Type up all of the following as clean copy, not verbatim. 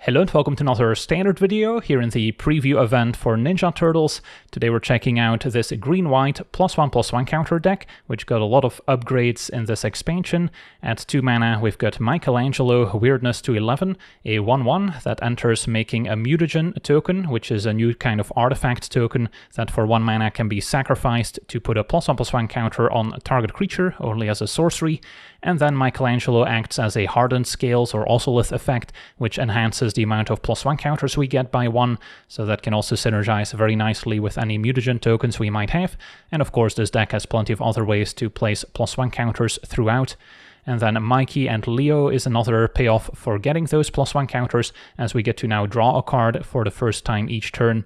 Hello and welcome to another standard video here in the preview event for Ninja Turtles. Today we're checking out this green-white +1/+1 counter deck, which got a lot of upgrades in this expansion. At 2 mana we've got Michelangelo, Weirdness to 11, a 1/1 that enters making a Mutagen token, which is a new kind of artifact token that for 1 mana can be sacrificed to put a +1/+1 counter on a target creature, only as a sorcery. And then Michelangelo acts as a hardened scales or oscillith effect, which enhances the amount of +1 counters we get by 1, so that can also synergize very nicely with any Mutagen tokens we might have. And of course this deck has plenty of other ways to place +1 counters throughout. And then Mikey and Leo is another payoff for getting those +1 counters, as we get to now draw a card for the first time each turn.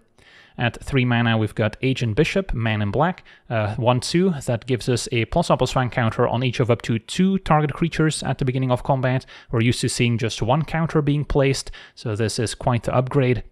At 3 mana we've got Agent Bishop, Man in Black, 1/2 that gives us a +1/+1 counter on each of up to 2 target creatures at the beginning of combat. We're used to seeing just 1 counter being placed, so this is quite the upgrade.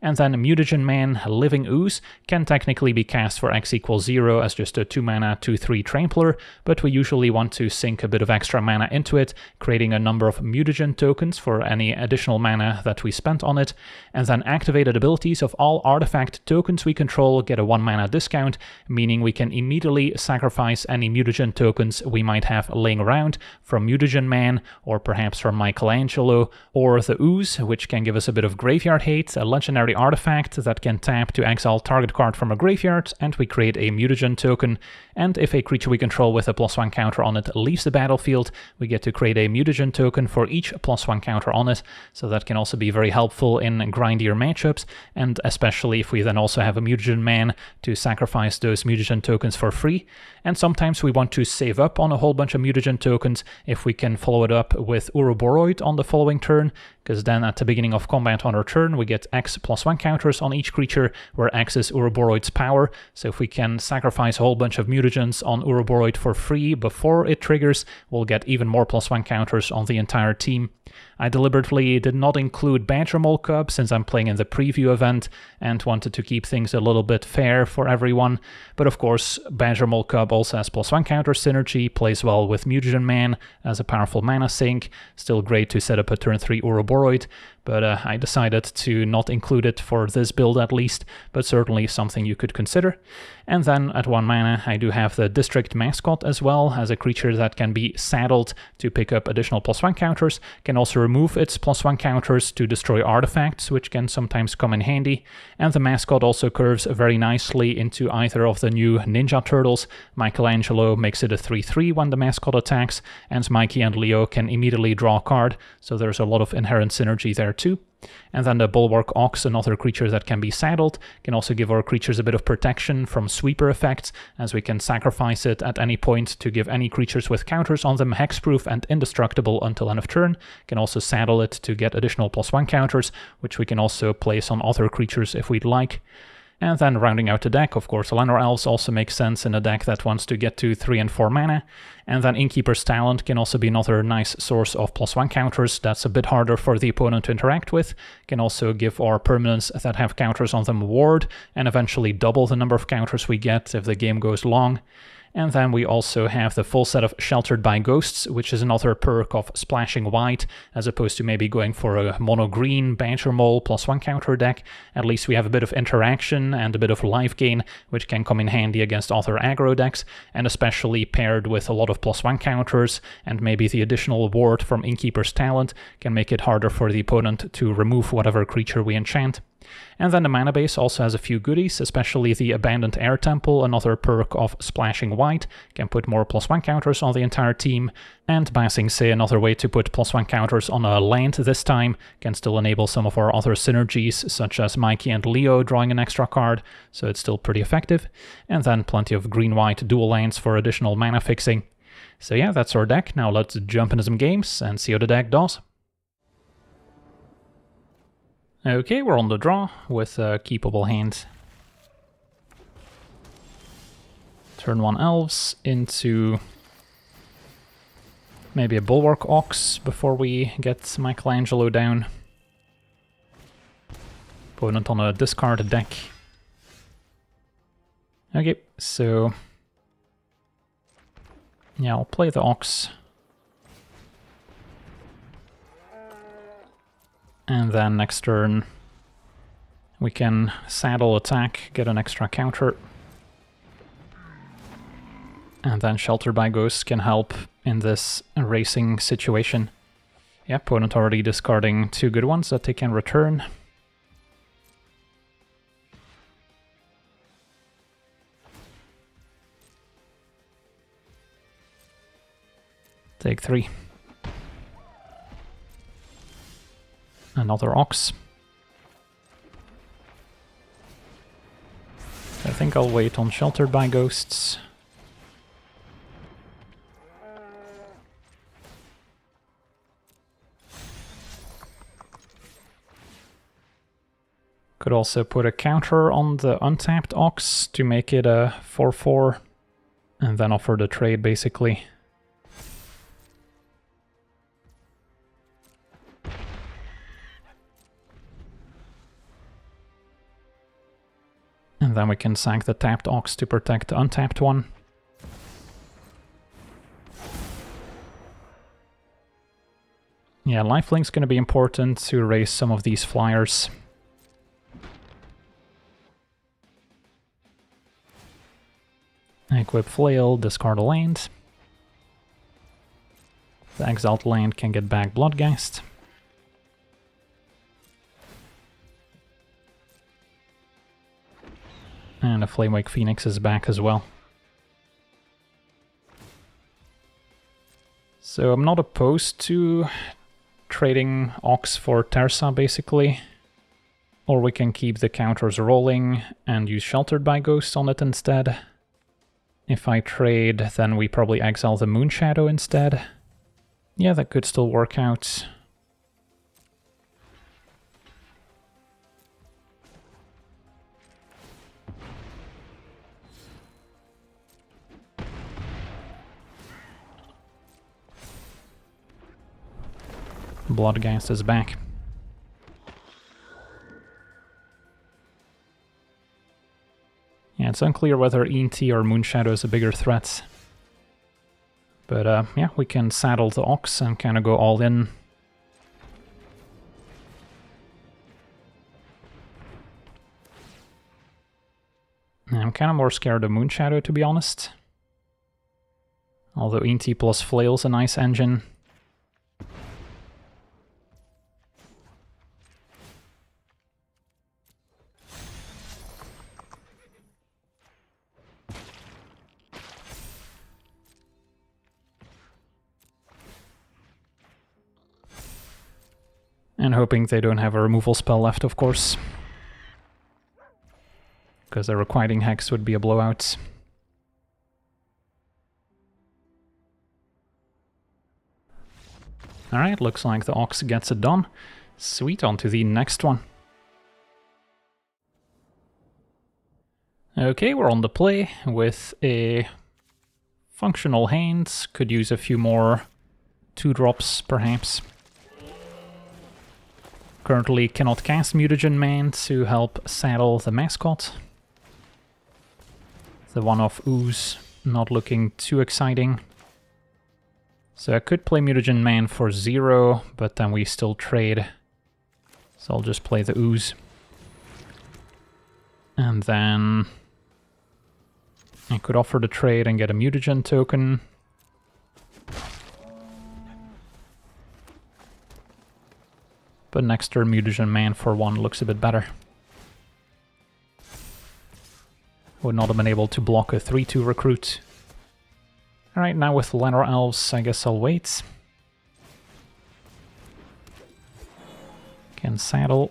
And then Mutagen Man, Living Ooze, can technically be cast for X = 0 as just a 2 mana 2/3 trampler, but we usually want to sink a bit of extra mana into it, creating a number of Mutagen tokens for any additional mana that we spent on it. And then activated abilities of all artifact tokens we control get a 1 mana discount, meaning we can immediately sacrifice any Mutagen tokens we might have laying around from Mutagen Man, or perhaps from Michelangelo, or the Ooze, which can give us a bit of graveyard hate, a legendary artifact that can tap to exile target card from a graveyard, and we create a Mutagen token. And if a creature we control with a +1 counter on it leaves the battlefield, we get to create a Mutagen token for each +1 counter on it, so that can also be very helpful in grindier matchups, and especially if we then also have a Mutagen Man to sacrifice those Mutagen tokens for free. And sometimes we want to save up on a whole bunch of Mutagen tokens if we can follow it up with Uroboroid on the following turn, because then at the beginning of combat on our turn we get X +1 counters on each creature, where X is Uroboroid's power. So if we can sacrifice a whole bunch of Mutagens on Uroboroid for free before it triggers, we'll get even more +1 counters on the entire team. I deliberately did not include Badger Mole Cub since I'm playing in the preview event and wanted to keep things a little bit fair for everyone. But of course, Badger Mole Cub also has +1 counter synergy, plays well with Mutagen Man as a powerful mana sink. Still great to set up a turn 3 Uroboroid, but I decided to not include it for this build at least, but certainly something you could consider. And then at 1 mana I do have the District Mascot as well, as a creature that can be saddled to pick up additional +1 counters, can also remove its +1 counters to destroy artifacts, which can sometimes come in handy. And the mascot also curves very nicely into either of the new Ninja Turtles. Michelangelo makes it a 3/3 when the mascot attacks, and Mikey and Leo can immediately draw a card, so there's a lot of inherent synergy there too. And then the Bulwark Ox, another creature that can be saddled, can also give our creatures a bit of protection from sweeper effects, as we can sacrifice it at any point to give any creatures with counters on them hexproof and indestructible until end of turn. Can also saddle it to get additional +1 counters, which we can also place on other creatures if we'd like. And then rounding out the deck, of course, Llanowar Elves also makes sense in a deck that wants to get to 3 and 4 mana. And then Innkeeper's Talent can also be another nice source of +1 counters that's a bit harder for the opponent to interact with. Can also give our permanents that have counters on them ward, and eventually double the number of counters we get if the game goes long. And then we also have the full set of Sheltered by Ghosts, which is another perk of splashing white, as opposed to maybe going for a mono-green Badger Mole +1 counter deck. At least we have a bit of interaction and a bit of life gain, which can come in handy against other aggro decks, and especially paired with a lot of +1 counters, and maybe the additional ward from Innkeeper's Talent can make it harder for the opponent to remove whatever creature we enchant. And then the mana base also has a few goodies, especially the Abandoned Air Temple, another perk of splashing white, can put more +1 counters on the entire team. And Ba Sing Se, another way to put +1 counters on a land this time, can still enable some of our other synergies, such as Mikey and Leo drawing an extra card, so it's still pretty effective. And then plenty of green-white dual lands for additional mana fixing. So yeah, that's our deck. Now let's jump into some games and see how the deck does. Okay, we're on the draw with a keepable hand. Turn 1 Elves into maybe a Bulwark Ox before we get Michelangelo down. Opponent on a discard deck. Okay, so yeah, I'll play the Ox. And then next turn we can saddle attack, get an extra counter. And then Sheltered by Ghosts can help in this racing situation. Yeah, opponent already discarding 2 good ones that they can return. Take 3. Another Ox. I think I'll wait on Sheltered by Ghosts. Could also put a counter on the untapped Ox to make it a 4/4, and then offer the trade basically. And then we can sack the tapped Ox to protect the untapped one. Yeah, lifelink's going to be important to erase some of these flyers. Equip Flail, discard a land. The exiled land can get back Bloodghast. And a Flamewake Phoenix is back as well. So I'm not opposed to trading Ox for Terza basically. Or we can keep the counters rolling and use Sheltered by Ghosts on it instead. If I trade, then we probably exile the Moonshadow instead. Yeah, that could still work out. Bloodghast is back. Yeah, it's unclear whether ENT or Moonshadow is a bigger threat. But yeah, we can saddle the Ox and kind of go all in. I'm kind of more scared of Moonshadow, to be honest. Although ENT plus Flail's a nice engine. And hoping they don't have a removal spell left, of course. Because a Requiting Hex would be a blowout. Alright, looks like the Ox gets it done. Sweet, on to the next one. Okay, we're on the play with a functional hand. Could use a few more 2-drops, perhaps. Currently cannot cast Mutagen Man to help saddle the mascot. The one-off Ooze not looking too exciting. So I could play Mutagen Man for 0, but then we still trade. So I'll just play the Ooze. And then I could offer the trade and get a Mutagen token. But next turn Mutagen Man for 1 looks a bit better. Would not have been able to block a 3/2 recruit. Alright, now with Llanowar Elves, I guess I'll wait. Can saddle.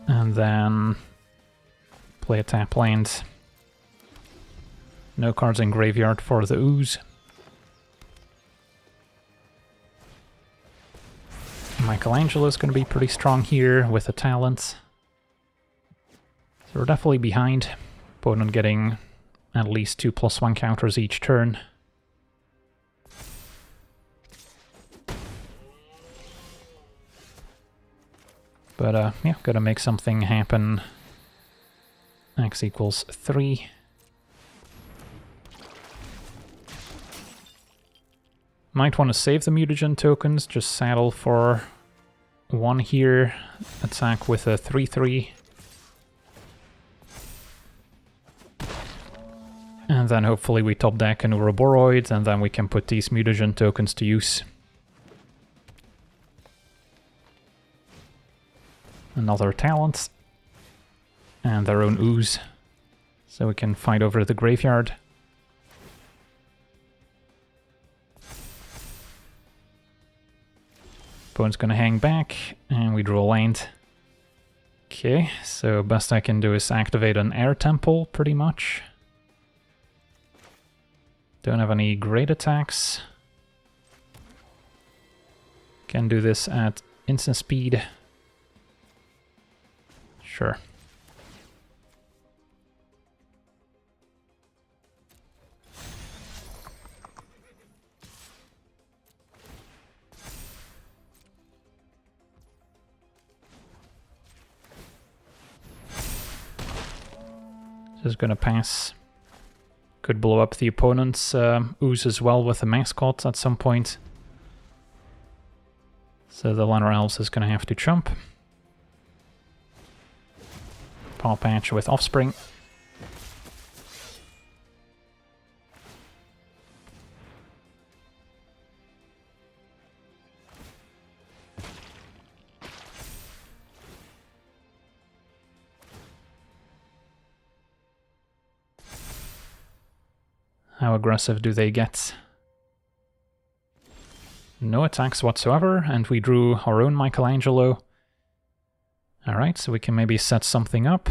And then play a tap land. No cards in graveyard for the Ooze. Michelangelo is going to be pretty strong here with a talent. So we're definitely behind. Opponent getting at least 2 +1 counters each turn. But yeah, gotta make something happen. X equals 3. Might want to save the mutagen tokens, just saddle for 1 here, attack with a 3/3. And then hopefully we top deck an Ouroboros, and then we can put these mutagen tokens to use. Another talent. And their own ooze. So we can fight over the graveyard. Opponent's gonna hang back, and we draw land. Okay, so best I can do is activate an air temple, pretty much. Don't have any great attacks. Can do this at instant speed. Sure. Just gonna pass. Could blow up the opponent's ooze as well with the mascot at some point. So the Llanowar Elves is gonna have to chump. Paw Patch with Offspring. How aggressive do they get? No attacks whatsoever, and we drew our own Michelangelo. Alright, so we can maybe set something up.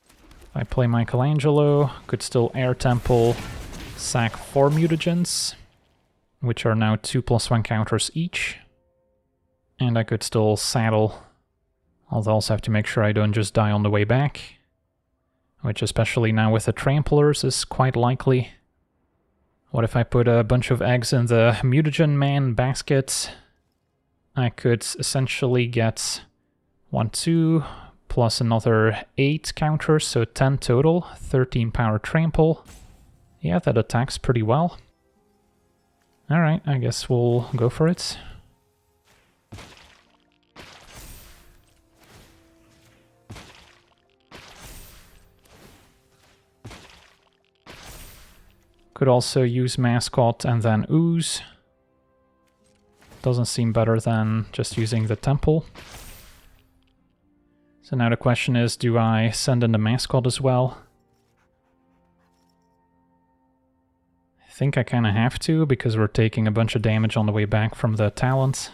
If I play Michelangelo, could still Air Temple, sack 4 mutagens, which are now 2+1 counters each. And I could still saddle. I'll also have to make sure I don't just die on the way back. Which, especially now with the tramplers, is quite likely. What if I put a bunch of eggs in the Mutagen Man basket? I could essentially get 1, 2, plus another 8 counters, so 10 total, 13 power trample. Yeah, that attacks pretty well. Alright, I guess we'll go for it. Could also use Mascot and then Ooze. Doesn't seem better than just using the Temple. So now the question is, do I send in the Mascot as well? I think I kind of have to, because we're taking a bunch of damage on the way back from the talent.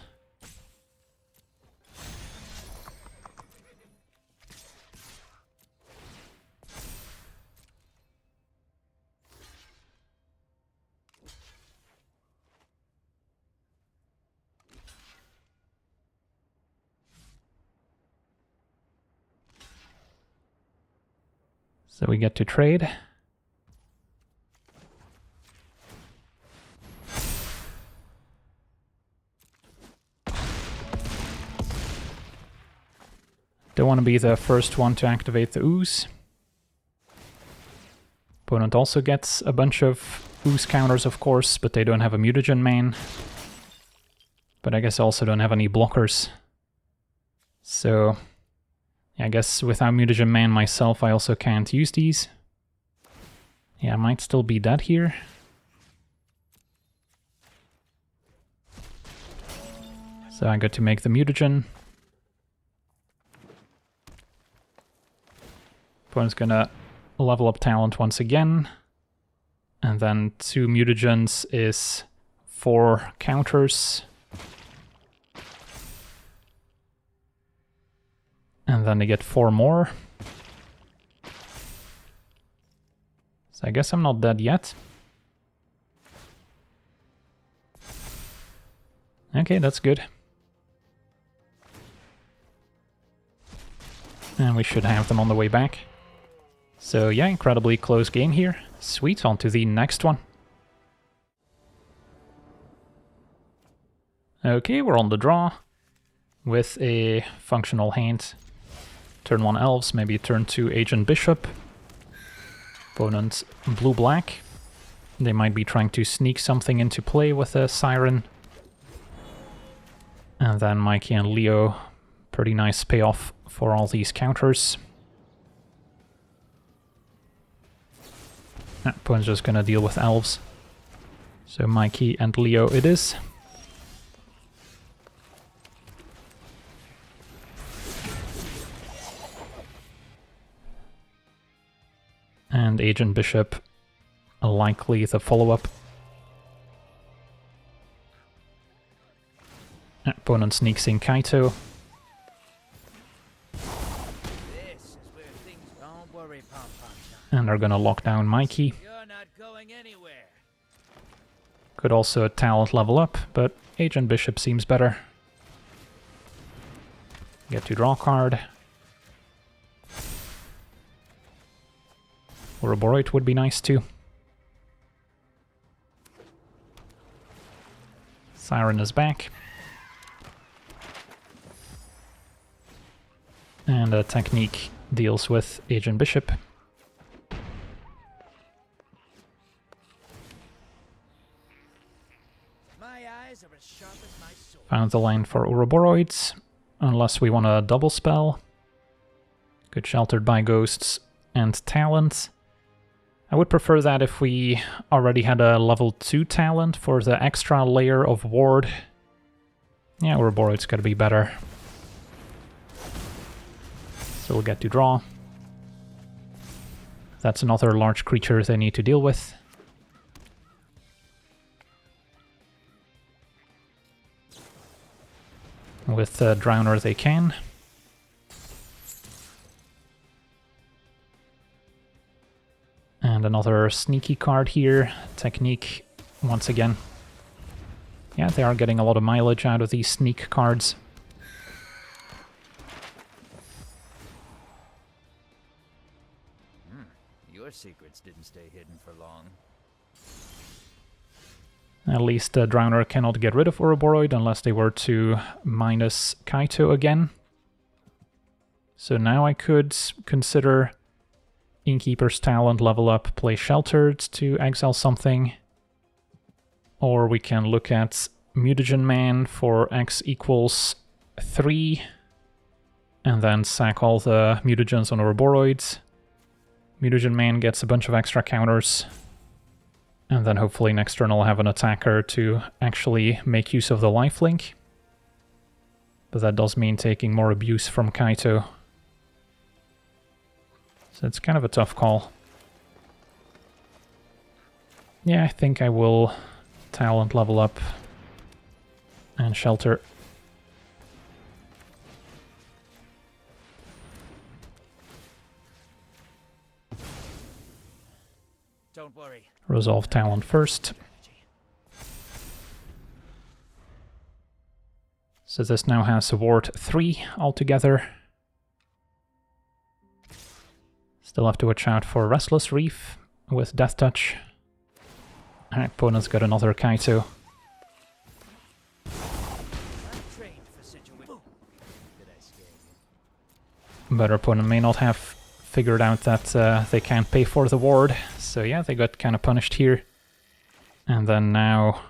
So we get to trade. Don't want to be the first one to activate the Ooze. Opponent also gets a bunch of Ooze counters, of course, but they don't have a Mutagen Man. But I guess I also don't have any blockers. So I guess without Mutagen Man myself, I also can't use these. Yeah, I might still be dead here. So I got to make the Mutagen. Opponent's gonna level up talent once again. And then 2 Mutagens is 4 counters. And then they get 4 more. So I guess I'm not dead yet. Okay, that's good. And we should have them on the way back. So yeah, incredibly close game here. Sweet, on to the next one. Okay, we're on the draw with a functional hand. Turn 1 Elves, maybe turn 2 Agent Bishop. Opponent blue-black. They might be trying to sneak something into play with a Siren. And then Mikey and Leo, pretty nice payoff for all these counters. Opponent's just gonna deal with elves. So Mikey and Leo it is. And Agent Bishop, likely the follow-up. Opponent sneaks in Kaito. And they're gonna lock down Mikey. You're not going anywhere. Could also talent level up, but Agent Bishop seems better. Get to draw a card. Ouroboros would be nice too. Siren is back. And a technique deals with Agent Bishop. My eyes are as sharp as my sword. Found the line for Ouroboros, unless we want a double spell. Good sheltered by ghosts and talent. I would prefer that if we already had a level 2 talent for the extra layer of ward. Yeah, Ouroboros gotta be better. So we'll get to draw. That's another large creature they need to deal with. With Drowner they can. And another sneaky card here. Technique, once again. Yeah, they are getting a lot of mileage out of these sneak cards. Your secrets didn't stay hidden for long. At least Drowner cannot get rid of Ouroboros unless they were to minus Kaito again. So now I could consider Innkeeper's Talent, level up, play Sheltered to exile something. Or we can look at Mutagen Man for X equals 3. And then sack all the Mutagens on Ouroboros. Mutagen Man gets a bunch of extra counters. And then hopefully next turn I'll have an attacker to actually make use of the lifelink. But that does mean taking more abuse from Kaito. So it's kind of a tough call. Yeah, I think I will talent level up and shelter. Don't worry. Resolve talent first. So this now has a ward 3 altogether. Still have to watch out for Restless Reef with Death Touch. Our opponent's got another Kaito. But our opponent may not have figured out that they can't pay for the ward. So yeah, they got kind of punished here. And then now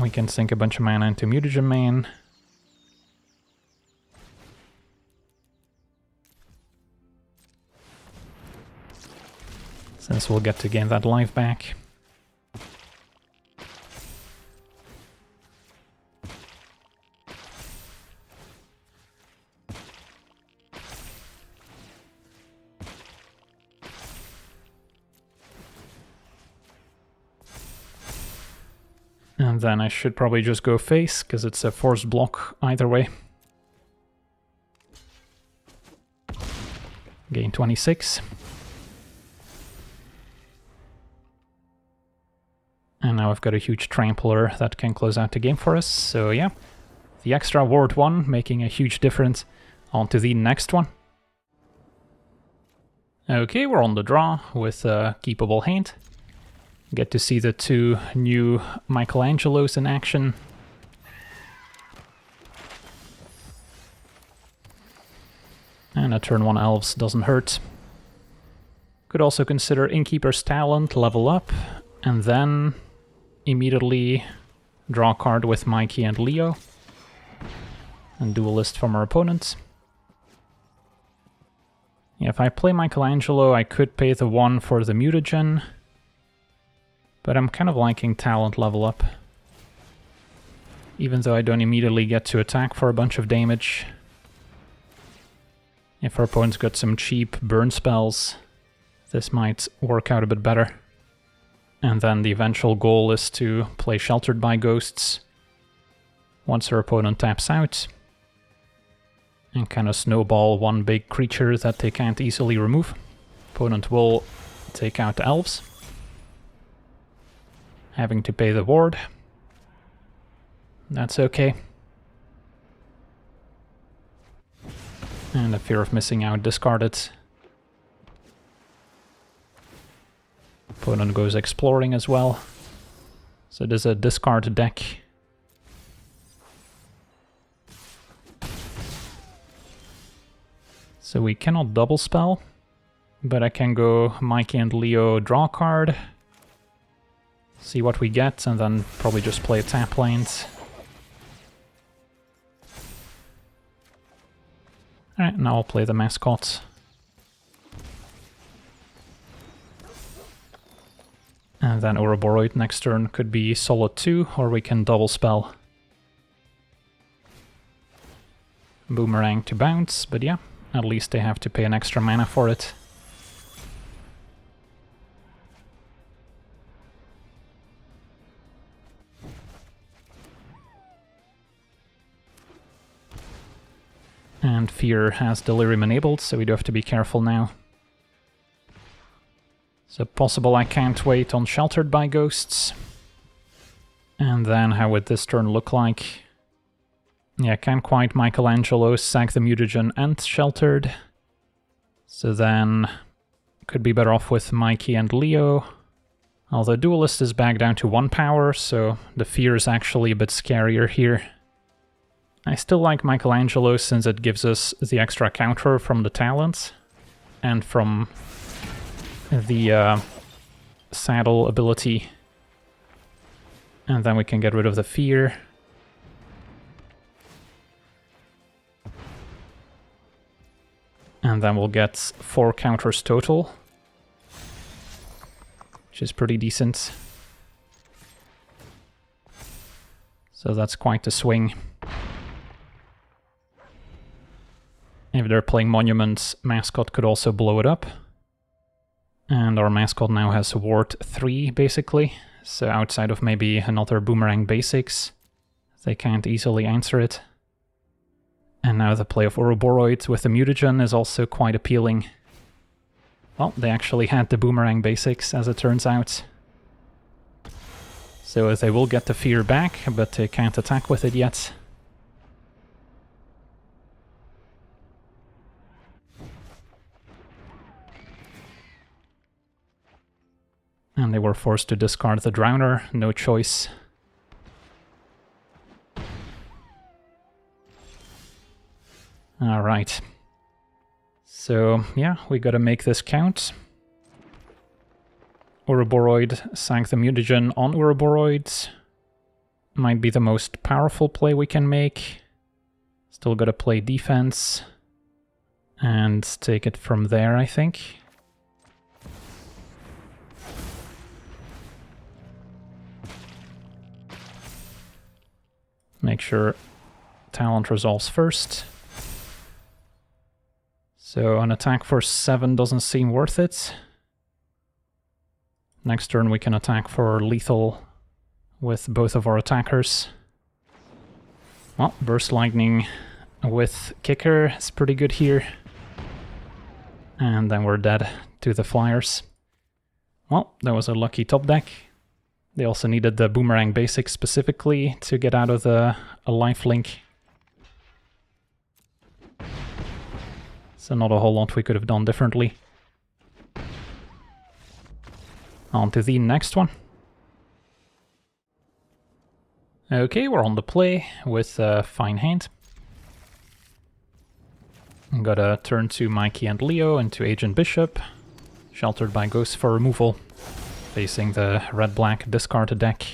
we can sink a bunch of mana into Mutagen Man. Since we'll get to gain that life back. And then I should probably just go face, because it's a forced block either way. Gain 26. And now I've got a huge trampler that can close out the game for us, so yeah. The extra ward 1 making a huge difference. On to the next one. Okay, we're on the draw with a keepable hand. Get to see the 2 new Michelangelos in action. And a turn 1 elves doesn't hurt. Could also consider Innkeeper's Talent, level up, and then immediately draw a card with Mikey and Leo. And Duelist from our opponents. Yeah, if I play Michelangelo, I could pay the 1 for the Mutagen. But I'm kind of liking Talent level up. Even though I don't immediately get to attack for a bunch of damage. If our opponent's got some cheap burn spells, this might work out a bit better. And then the eventual goal is to play Sheltered by Ghosts once our opponent taps out. And kind of snowball one big creature that they can't easily remove. Opponent will take out the elves. Having to pay the ward. That's okay. And the fear of missing out discarded. Opponent goes exploring as well. So there's a discard deck. So we cannot double spell, but I can go Mikey and Leo draw a card, see what we get, and then probably just play tap lanes. Alright, now I'll play the mascot. And then Ouroboros next turn could be solid 2, or we can double spell. Boomerang to bounce, but yeah. At least they have to pay an extra mana for it. And Fear has Delirium enabled, so we do have to be careful now. So possible I can't wait on Sheltered by Ghosts. And then how would this turn look like? Yeah, can't quite Michelangelo, sack the Mutagen and Sheltered. So then could be better off with Mikey and Leo. Although Duelist is back down to 1 power, so the Fear is actually a bit scarier here. I still like Michelangelo since it gives us the extra counter from the talents and from the saddle ability. And then we can get rid of the Fear. And then we'll get 4 counters total, which is pretty decent. So that's quite a swing. If they're playing Monuments, Mascot could also blow it up. And our Mascot now has Ward 3, basically. So outside of maybe another Boomerang Basics, they can't easily answer it. And now the play of Ouroboros with the Mutagen is also quite appealing. Well, they actually had the Boomerang Basics, as it turns out. So they will get the Fear back, but they can't attack with it yet. And they were forced to discard the Drowner, no choice. Alright. So, yeah, we gotta make this count. Ouroboros sank the Mutagen on Ouroboros. Might be the most powerful play we can make. Still gotta play defense. And take it from there, I think. Make sure talent resolves first. So an attack for 7 doesn't seem worth it. Next turn we can attack for lethal with both of our attackers. Well, Burst Lightning with Kicker is pretty good here. And then we're dead to the Flyers. Well, that was a lucky top deck. They also needed the Boomerang Basics specifically to get out of a lifelink. So not a whole lot we could have done differently. On to the next one. Okay, we're on the play with a fine hand. Got a turn to Mikey and Leo and to Agent Bishop. Sheltered by Ghosts for removal. Facing the red-black discard deck.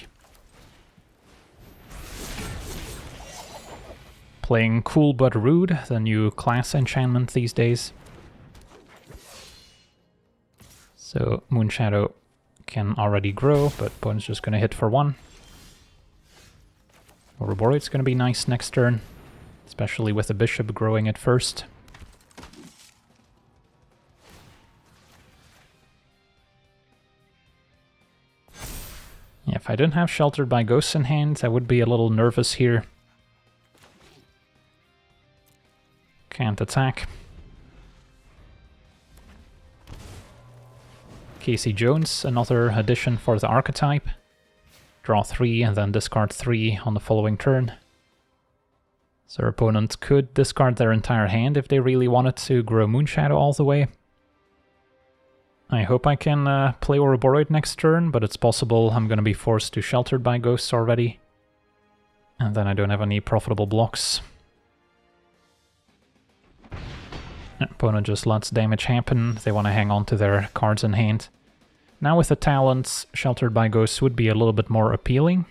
Playing Cool But Rude, the new class enchantment these days. So Moonshadow can already grow, but opponent's just gonna hit for 1. Ouroboros gonna be nice next turn, especially with the bishop growing at first. Yeah, if I didn't have Sheltered by Ghosts in hand, I would be a little nervous here. Can't attack. Casey Jones, another addition for the archetype. Draw 3 and then discard 3 on the following turn. So our opponent could discard their entire hand if they really wanted to grow Moonshadow all the way. I hope I can play Ouroboros next turn, but it's possible I'm going to be forced to Sheltered by Ghosts already. And then I don't have any profitable blocks. Opponent just lets damage happen, they want to hang on to their cards in hand. Now with the talents, Sheltered by Ghosts would be a little bit more appealing.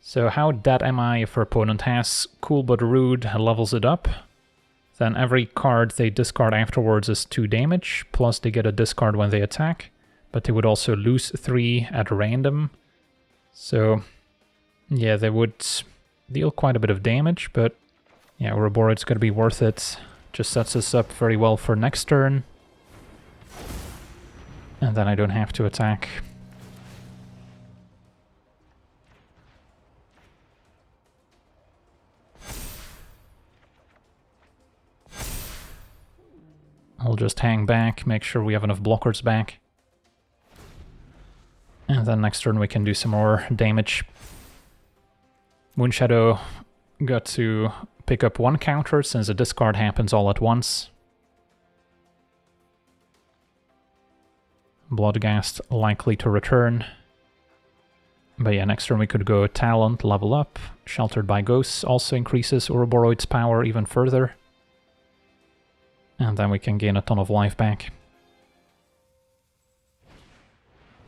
So how dead am I if our opponent has Cool But Rude, levels it up? Then every card they discard afterwards is 2 damage, plus they get a discard when they attack, but they would also lose 3 at random. So yeah, they would deal quite a bit of damage, but yeah, Ouroboros going to be worth it. Just sets us up very well for next turn. And then I don't have to attack. I'll just hang back, make sure we have enough blockers back. And then next turn we can do some more damage. Moonshadow got to pick up 1 counter since the discard happens all at once. Bloodghast likely to return. But yeah, next turn we could go Talent, level up. Sheltered by Ghosts also increases Ouroboros' power even further. And then we can gain a ton of life back.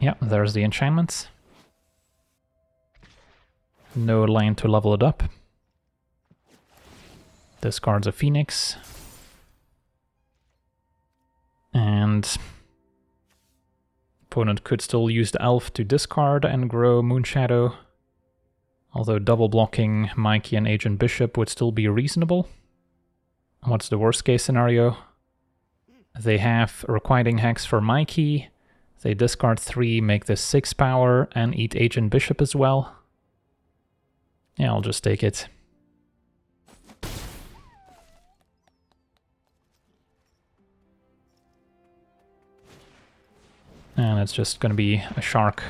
Yeah, there's the enchantments. No land to level it up. Discards a Phoenix. And opponent could still use the Elf to discard and grow Moonshadow. Although double blocking Mikey and Agent Bishop would still be reasonable. What's the worst case scenario? They have Requiting Hex for Mikey. They discard 3, make this 6 power, and eat Agent Bishop as well. Yeah, I'll just take it. And it's just gonna be a shark.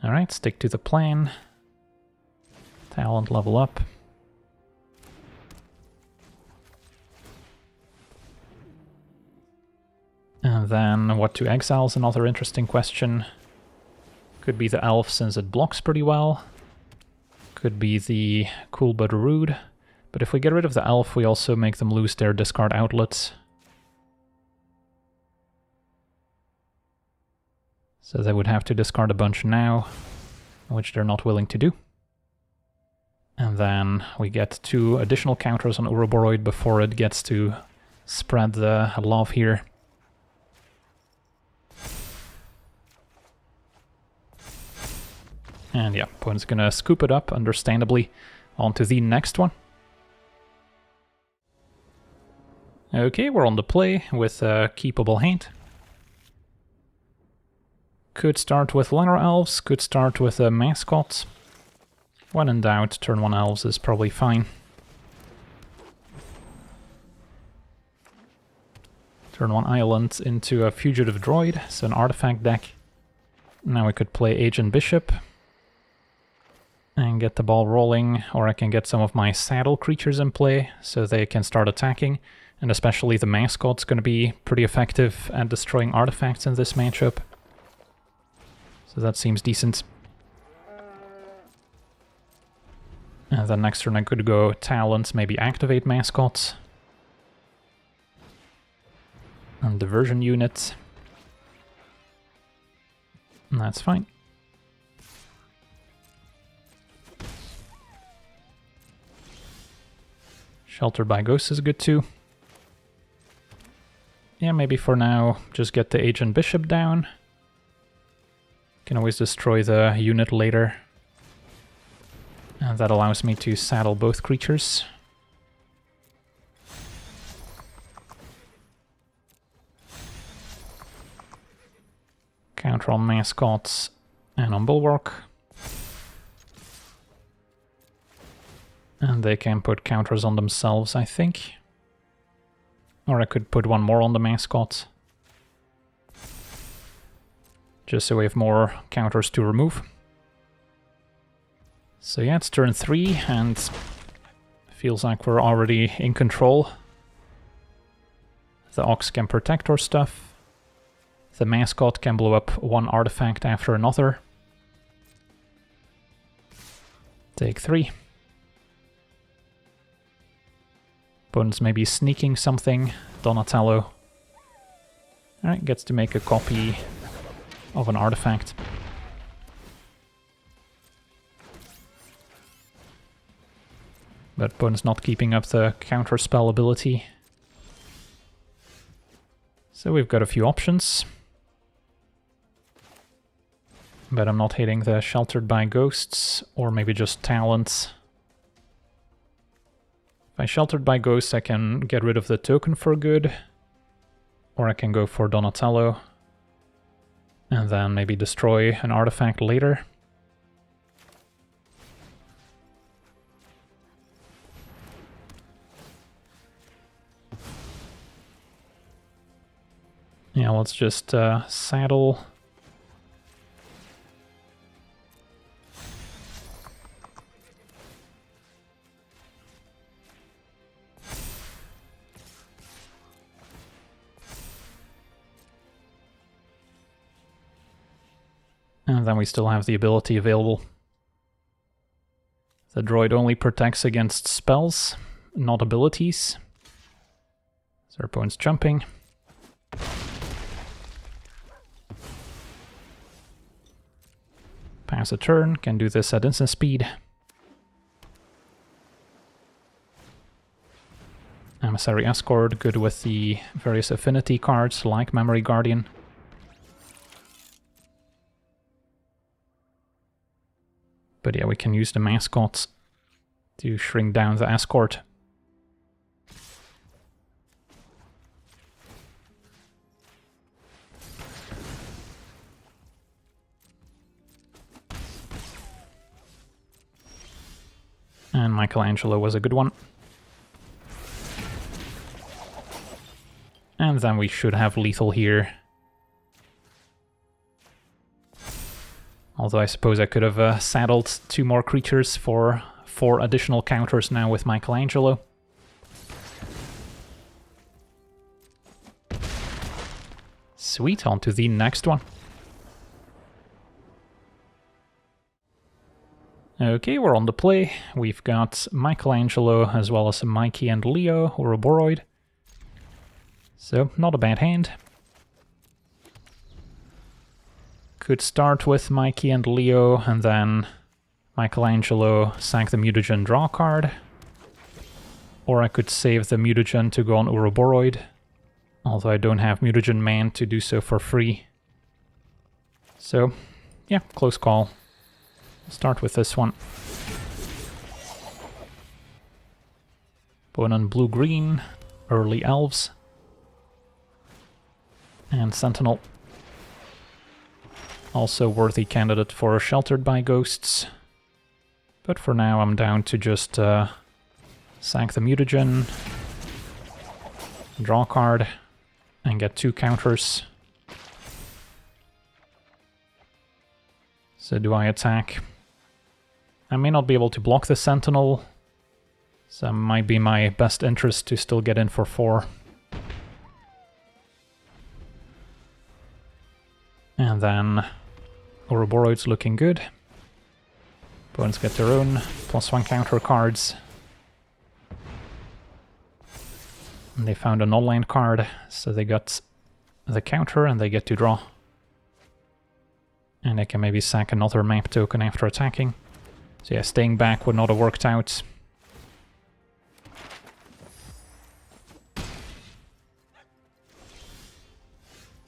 Alright, stick to the plan. Talent level up. And then what to exile is another interesting question. Could be the Elf since it blocks pretty well. Could be the Cool But Rude. But if we get rid of the Elf, we also make them lose their discard outlets. So they would have to discard a bunch now, which they're not willing to do. And then we get 2 additional counters on Ouroboros before it gets to spread the love here. And yeah, opponent's gonna scoop it up, understandably, onto the next one. Okay, we're on the play with a keepable hand. Could start with Llanowar Elves, could start with a Mascot. When in doubt, turn 1 Elves is probably fine. Turn 1 Island into a Fugitive Droid, so an artifact deck. Now we could play Agent Bishop and get the ball rolling, or I can get some of my saddle creatures in play so they can start attacking, and especially the Mascot's going to be pretty effective at destroying artifacts in this matchup. So that seems decent. And then next turn I could go Talents, maybe activate Mascots. And diversion unit. And that's fine. Sheltered by Ghosts is good too. Yeah, maybe for now, just get the Agent Bishop down. Can always destroy the unit later. And that allows me to saddle both creatures. Counter on Mascots and on Bulwark. And they can put counters on themselves, I think. Or I could put one more on the Mascot. Just so we have more counters to remove. So yeah, it's turn 3, and feels like we're already in control. The Ox can protect our stuff. The Mascot can blow up one artifact after another. Take 3. Opponent's maybe sneaking something. Donatello. Alright, gets to make a copy of an artifact. But opponent's not keeping up the counterspell ability. So we've got a few options. But I'm not hitting the Sheltered by Ghosts, or maybe just Talents. If I Sheltered by Ghosts, I can get rid of the token for good. Or I can go for Donatello. And then maybe destroy an artifact later. Yeah, let's just saddle. And then we still have the ability available. The droid only protects against spells, not abilities. So our opponent's jumping. Pass a turn, can do this at instant speed. Emissary Escort, good with the various affinity cards like Memory Guardian. But yeah, we can use the Mascots to shrink down the Escort. And Michelangelo was a good one. And then we should have lethal here. Although I suppose I could have saddled 2 more creatures for 4 additional counters now with Michelangelo. Sweet, on to the next one. Okay, we're on the play. We've got Michelangelo as well as Mikey and Leo, Ouroboros. So, not a bad hand. Could start with Mikey and Leo, and then Michelangelo sack the Mutagen, draw a card. Or I could save the Mutagen to go on Ouroboros, although I don't have Mutagen Man to do so for free. So, yeah, close call. Start with this one. Opponent blue-green, early elves. And Sentinel. Also worthy candidate for Sheltered by Ghosts. But for now I'm down to just sack the Mutagen, draw a card, and get 2 counters. So do I attack? I may not be able to block the Sentinel, so it might be my best interest to still get in for 4. And then Ouroboros looking good. Opponents get their own +1 counter cards. And they found an online card, so they got the counter and they get to draw. And they can maybe sack another map token after attacking. So yeah, staying back would not have worked out.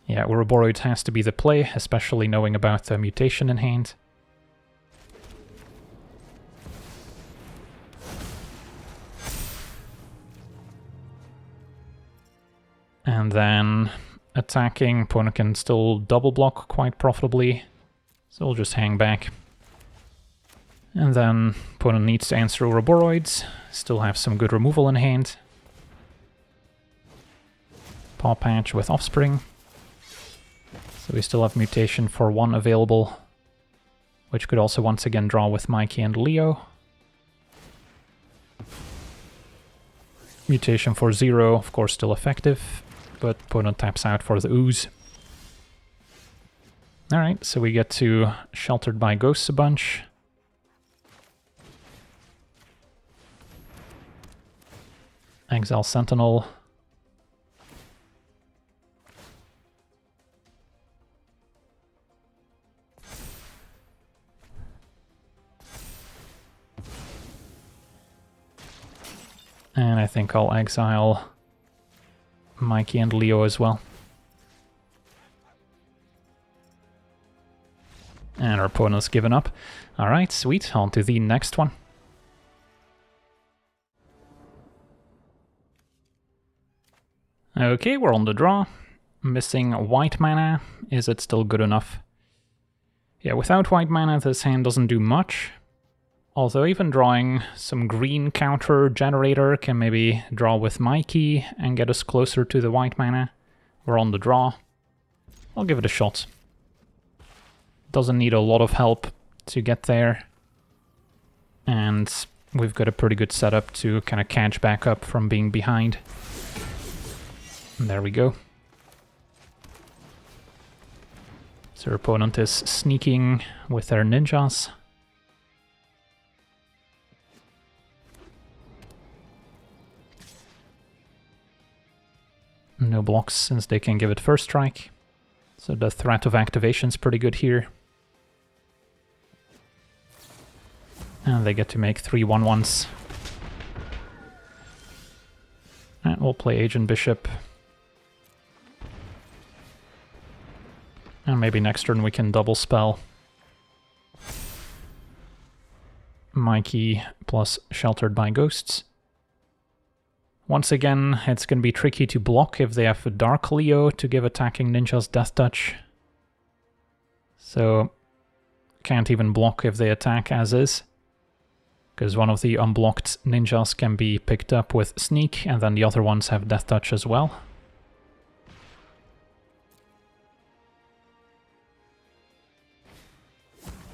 Yeah, Ouroboros has to be the play, especially knowing about the mutation in hand. And then attacking, opponent can still double block quite profitably. So we'll just hang back. And then opponent needs to answer Ouroboros, still have some good removal in hand. Paw Patch with Offspring. So we still have mutation for 1 available, which could also once again draw with Mikey and Leo. Mutation for 0, of course still effective, but opponent taps out for the ooze. Alright, so we get to Sheltered by Ghosts a bunch. Exile Sentinel. And I think I'll exile Mikey and Leo as well. And our opponent's given up. Alright, sweet. On to the next one. Okay, we're on the draw. Missing white mana. Is it still good enough? Yeah, without white mana this hand doesn't do much. Although even drawing some green counter generator can maybe draw with Mikey and get us closer to the white mana. We're on the draw. I'll give it a shot. Doesn't need a lot of help to get there. And we've got a pretty good setup to kind of catch back up from being behind. And there we go. So our opponent is sneaking with their ninjas. No blocks since they can give it first strike. So the threat of activation is pretty good here. And they get to make 3 1/1s. And we'll play Agent Bishop. And maybe next turn we can double spell Mikey plus Sheltered by Ghosts. Once again, it's going to be tricky to block if they have a Dark Leo to give attacking ninjas Death Touch. So, can't even block if they attack as is. Because one of the unblocked ninjas can be picked up with Sneak, and then the other ones have Death Touch as well.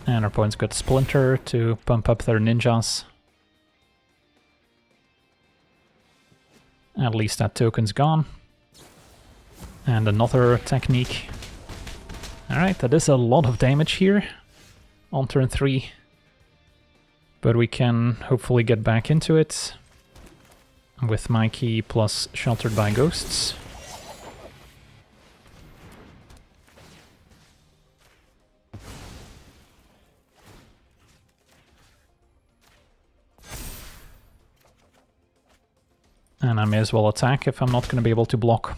And our opponent's got Splinter to pump up their ninjas. At least that token's gone. And another technique. Alright, that is a lot of damage here on turn 3. But we can hopefully get back into it with Mikey plus Sheltered by Ghosts. And I may as well attack if I'm not going to be able to block.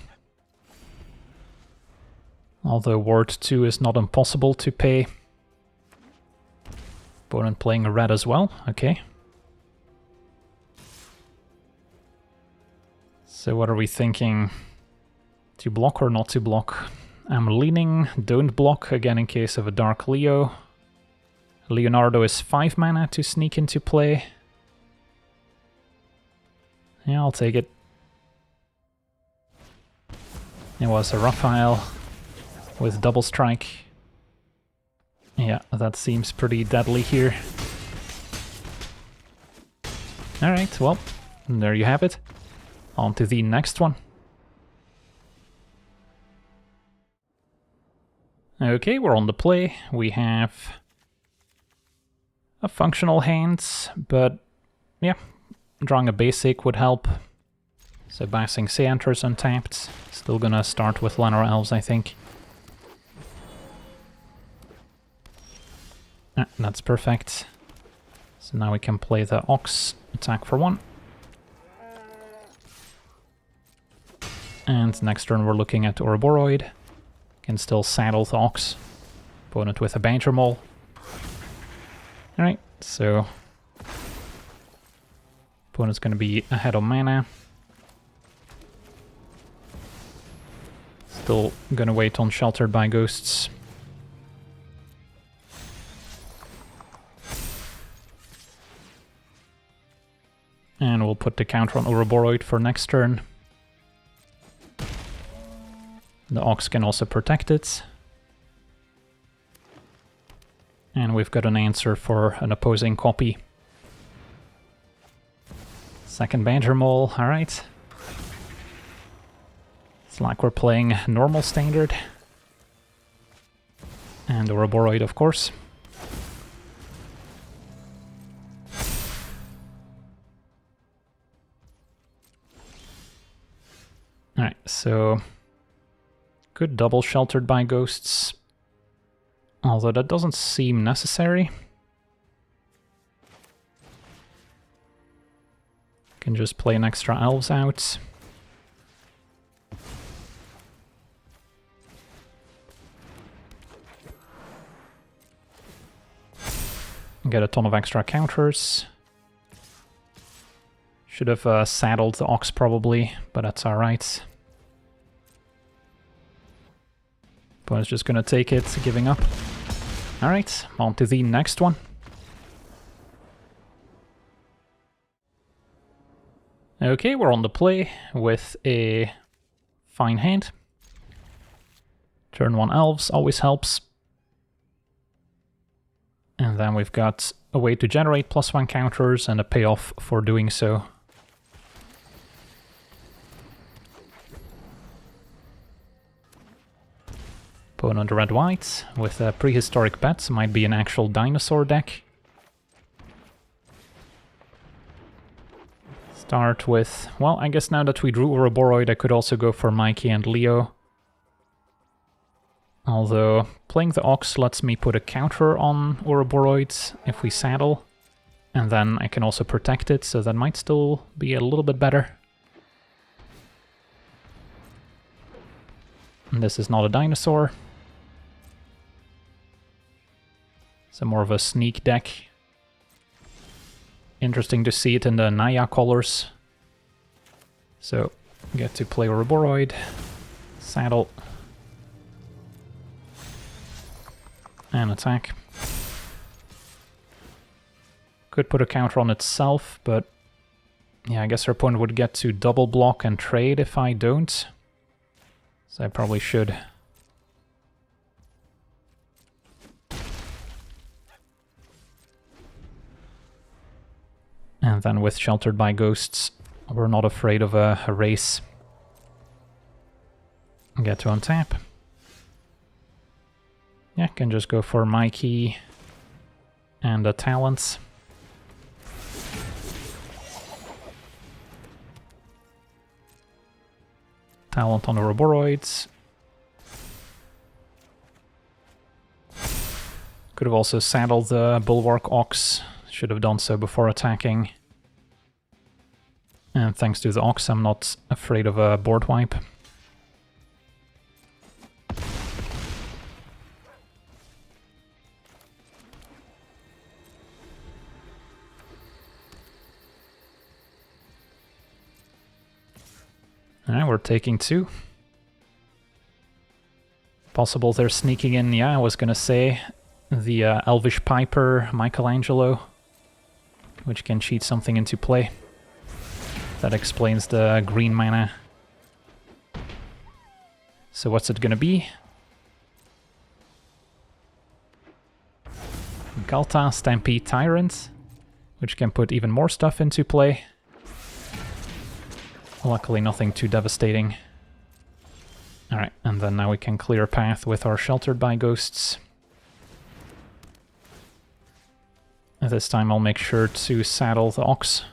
Although Ward 2 is not impossible to pay. Opponent playing a red as well, okay. So what are we thinking? To block or not to block? I'm leaning don't block, again in case of a Dark Leo. Leonardo is 5 mana to sneak into play. Yeah, I'll take it. It was a Raphael with double strike. Yeah, that seems pretty deadly here. Alright, well, there you have it. On to the next one. Okay, we're on the play. We have a functional hand, but yeah, drawing a basic would help. So Basing Sea enters untapped. Still gonna start with Lenora Elves, I think. Ah, that's perfect. So now we can play the Ox, attack for 1. And next turn we're looking at Ouroboros. Can still saddle the Ox. Opponent with a Badger Mole. Alright, so... Opponent's gonna be ahead on mana. Still gonna wait on Sheltered by Ghosts. And we'll put the counter on Ouroboros for next turn. The Ox can also protect it. And we've got an answer for an opposing copy. Second Badger Mole, alright. It's like we're playing normal standard. And Ouroboros, of course. Alright, so... Good double Sheltered by Ghosts. Although that doesn't seem necessary. Can just play an extra Elves out. Get a ton of extra counters. Should have saddled the Ox probably, but that's alright. Opponent's just gonna take it, giving up. Alright, on to the next one. Okay, we're on the play with a fine hand. Turn 1 Elves always helps. And then we've got a way to generate +1 counters and a payoff for doing so. Opponent red-white with a prehistoric pet, might be an actual dinosaur deck. Start with, well, I guess now that we drew Ouroboros, I could also go for Mikey and Leo. Although, playing the Ox lets me put a counter on Ouroboros if we saddle. And then I can also protect it, so that might still be a little bit better. And this is not a dinosaur. So more of a sneak deck. Interesting to see it in the Naya colors. So, get to play Ouroboros, saddle, and attack. Could put a counter on itself, but yeah, I guess her opponent would get to double block and trade if I don't. So I probably should. And then with Sheltered by Ghosts, we're not afraid of a race. Get to untap. Yeah, can just go for Mikey and a Talents. Talent on Ouroboros. Could have also saddled the Bulwark Ox. Should have done so before attacking. And thanks to the Ox, I'm not afraid of a board wipe. Alright, we're taking 2. Possible they're sneaking in, yeah, I was gonna say, the Elvish Piper Michelangelo, which can cheat something into play. That explains the green mana. So what's it gonna be? Galta Stampede Tyrant, which can put even more stuff into play. Luckily nothing too devastating. Alright, and then now we can clear a path with our Sheltered by Ghosts. This time I'll make sure to saddle the Ox.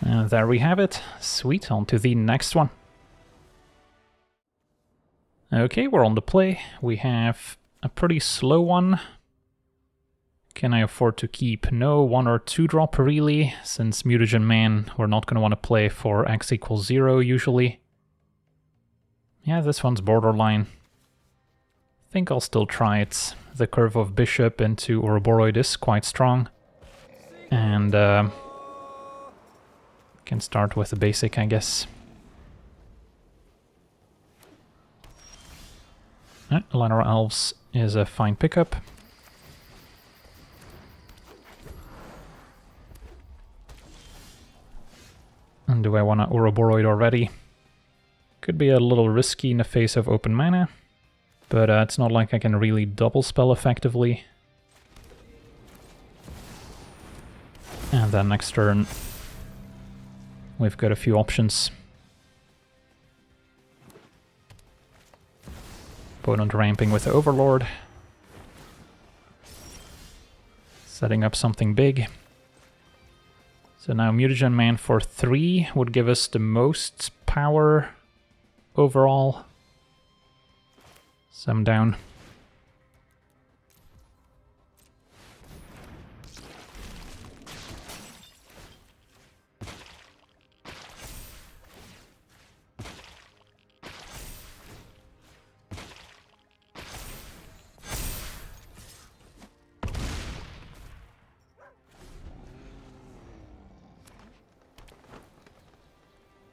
And there we have it. Sweet, on to the next one. Okay, we're on the play. We have a pretty slow one. Can I afford to keep? No, 1 or 2 drop really, since Mutagen Man we're not going to want to play for x equals 0 usually. Yeah, this one's borderline. I think I'll still try it. The curve of Bishop into Ouroboros is quite strong. And can start with the basic, I guess. Liner Elves is a fine pickup. And do I want to Ouroboros already? Could be a little risky in the face of open mana, but it's not like I can really double spell effectively. And then next turn, we've got a few options. Opponent ramping with the Overlord. Setting up something big. So now Mutagen Man for 3 would give us the most power overall. So I'm down.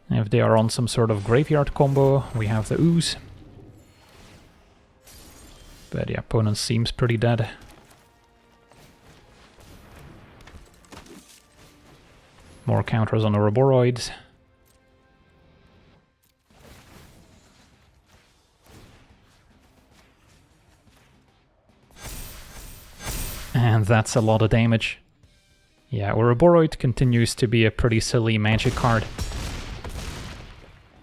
If they are on some sort of graveyard combo, we have the Ooze. But the opponent seems pretty dead. More counters on the Ouroboros. And that's a lot of damage. Yeah, Ouroboros continues to be a pretty silly magic card.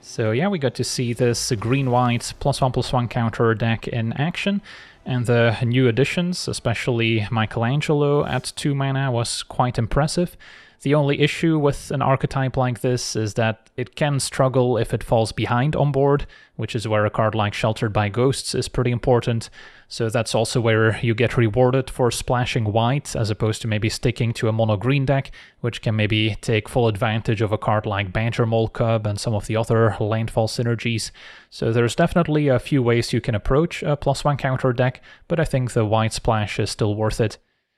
So yeah, we got to see this green-white +1/+1 counter deck in action, and the new additions, especially Michelangelo at 2 mana, was quite impressive. The only issue with an archetype like this is that it can struggle if it falls behind on board, which is where a card like Sheltered by Ghosts is pretty important. So that's also where you get rewarded for splashing white, as opposed to maybe sticking to a mono-green deck, which can maybe take full advantage of a card like Badger Mole Cub and some of the other landfall synergies. So there's definitely a few ways you can approach a +1 counter deck, but I think the white splash is still worth it.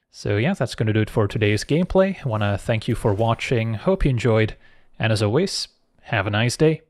So yeah, that's going to do it for today's gameplay. I want to thank you for watching, hope you enjoyed, and as always, have a nice day.